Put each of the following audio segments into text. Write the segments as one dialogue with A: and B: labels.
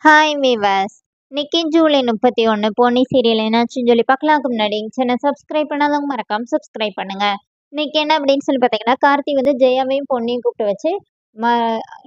A: Hi viewers. இன்னைக்கு July 31 Ponni serial என்னாச்சுன்னு சொல்லி பார்க்கலாம்க்கு முன்னாடி சேனல் சப்ஸ்கிரைப் பண்ணாதவங்க மறக்காம சப்ஸ்கிரைப் பண்ணுங்க. இன்னைக்கு என்ன அப்படின்னு சொல்லி பார்த்தீங்கன்னா, கார்த்தி வந்து ஜெயாவையும் பொன்னியும் கூப்பிட்டு வச்சு ம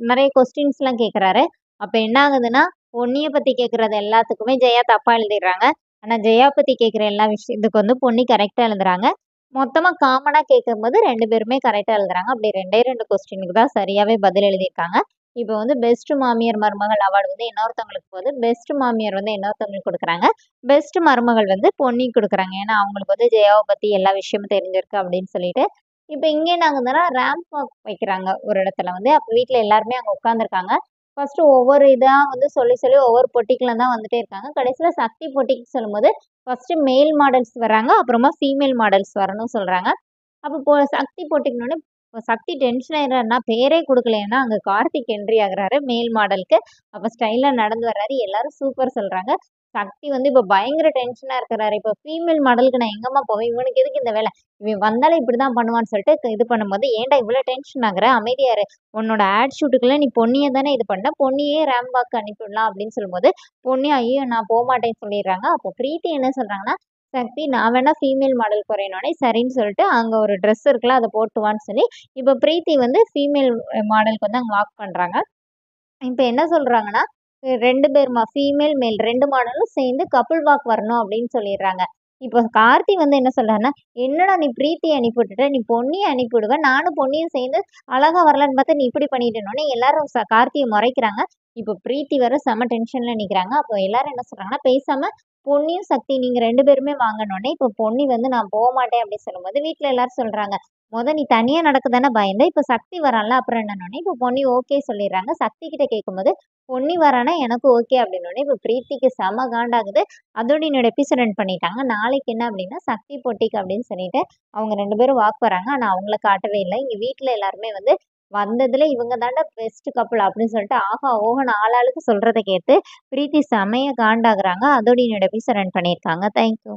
A: நிறைய கொஸ்டின்ஸ்லாம் கேட்குறாரு. அப்போ என்ன ஆகுதுன்னா, பொன்னியை பற்றி கேட்குறது எல்லாத்துக்குமே ஜெயா தப்பாக எழுதிடுறாங்க. ஆனால் ஜெயா பற்றி கேட்குற எல்லா விஷயத்துக்கு வந்து பொன்னி கரெக்டாக எழுதுறாங்க. மொத்தமாக காமனாக கேட்கும்போது ரெண்டு பேருமே கரெக்டாக எழுதுறாங்க. அப்படி ரெண்டே ரெண்டு கொஸ்டினுக்கு தான் சரியாகவே பதில் எழுதியிருக்காங்க. இப்போ வந்து பெஸ்ட் மாமியார் மருமகள் அவார்டு வந்து இன்னொருத்தவங்களுக்கு போகுது. பெஸ்ட் மாமியார் வந்து இன்னொருத்தவங்களுக்கு கொடுக்குறாங்க. பெஸ்ட் மருமகள் வந்து பொன்னிக்கு கொடுக்குறாங்க. ஏன்னா அவங்களுக்கு வந்து ஜெயாவை பற்றி எல்லா விஷயமும் தெரிஞ்சிருக்கு அப்படின்னு சொல்லிட்டு. இப்போ இங்கே என்ன ஆகுதுன்னா, ரேம்ப் வாக் வைக்கிறாங்க ஒரு இடத்துல வந்து. அப்போ வீட்டில் எல்லாருமே அங்கே உட்காந்துருக்காங்க. ஃபர்ஸ்ட் ஒவ்வொரு இதாக வந்து சொல்லி சொல்லி ஒவ்வொரு பொட்டிக்குள்ள தான் வந்துட்டே இருக்காங்க. கடைசியில் சக்தி பொட்டிக்கு சொல்லும்போது ஃபர்ஸ்ட் மேல் மாடல்ஸ் வராங்க, அப்புறமா ஃபீமேல் மாடல்ஸ் வரணும்னு சொல்றாங்க. அப்போ சக்தி போட்டிக்கணும்னு சக்தி டென்ஷன் ஆயிடுறாருன்னா பேரே கொடுக்கலைன்னா அங்கே கார்த்திக் என்ட்ரி ஆகுறாரு மேல் மாடலுக்கு. அப்போ ஸ்டைலாக நடந்து வர்றாரு. எல்லாரும் சூப்பர் சொல்றாங்க. சக்தி வந்து இப்போ பயங்கர டென்ஷனாக இருக்கிறாரு. இப்போ ஃபீமேல் மாடலுக்கு நான் எங்கம்மா போவேன், இவனுக்கு எதுக்கு இந்த வேலை, இவன் வந்தாலும் இப்படி தான் பண்ணுவான்னு சொல்லிட்டு இது பண்ணும்போது, ஏன்டா இவ்வளோ டென்ஷன் ஆகுற, அமைதியாரு, உன்னோட ஆட் ஷூட்டுக்குள்ள நீ பொன்னியை தானே இது பண்ண, பொன்னியே ரேம்பாக்கு அனுப்பிவிடலாம் அப்படின்னு சொல்லும்போது பொன்னி ஐயோ நான் போக மாட்டேன்னு சொல்லிடுறாங்க. அப்போ பிரீத்தி என்ன சொல்றாங்கன்னா, சக்தி நான் வேணா ஃபீமேல் மாடல் குறையணுன்னே சரின்னு சொல்லிட்டு அங்கே ஒரு ட்ரெஸ் இருக்குல்ல அதை போட்டுவான்னு சொல்லி இப்போ பிரீத்தி வந்து ஃபீமேல் மாடலுக்கு வந்து அங்கே வாக் பண்ணுறாங்க. இப்போ என்ன சொல்றாங்கன்னா, 2 பேருமா ஃபீமேல், மேல் 2 மாடலும் சேர்ந்து கப்புள் வாக் வரணும் அப்படின்னு சொல்லிடுறாங்க. இப்போ கார்த்தி வந்து என்ன சொல்றாருன்னா, "என்னடா நீ பிரீத்திய அனுப்பி விட்டுட்ட, நீ பொன்னிய அனுப்பி விடுவ. நானும் பொன்னியும் சேர்ந்து அழகா வரலான்னு பார்த்தா நீ இப்படி பண்ணிட்டேனோனே" எல்லாரும் கார்த்திய முறைக்கிறாங்க. இப்போ பிரீத்தி வேற செம டென்ஷன்ல நிக்கிறாங்க. அப்போ எல்லாரும் என்ன சொல்றாங்கன்னா, பேசாம பொன்னியும் சக்தி நீங்க 2 பேருமே வாங்கன்னோனே, இப்போ பொன்னி வந்து நான் போமாட்டேன் அப்படின்னு சொல்லும்போது, வீட்ல எல்லாரும் சொல்றாங்க, நீ தனியா நடக்க தானே பயந்த. இப்ப சக்தி வரான்ல அப்புறம் என்னன்னோனே, இப்ப பொன்னி ஓகே சொல்லிடுறாங்க. சக்தி கிட்ட கேட்கும்போது, பொன்னி வரான்னா எனக்கு ஓகே அப்படின்னோனே, இப்ப பிரீத்திக்கு செம காண்டாகுது. அதோட என்னோட எபிசோட் ரன் பண்ணிட்டாங்க. நாளைக்கு என்ன அப்படின்னா, சக்தி பொட்டிக்கு அப்படின்னு சொல்லிட்டு அவங்க 2 பேரும் வாக் வராங்க. ஆனா அவங்கள காட்டவே இல்ல. இங்க வீட்ல எல்லாருமே வந்து வந்ததுல இவங்க தாண்டா பெஸ்ட் கப்புள் அப்படின்னு சொல்லிட்டு ஆஹா ஓஹோன்னு ஆளாளுக்கு சொல்றத கேட்டு பிரீத்தி செமைய காண்டாகுறாங்க. அதோட என்னோட எபிசோட் ரன் பண்ணியிருக்காங்க. தேங்க்யூ.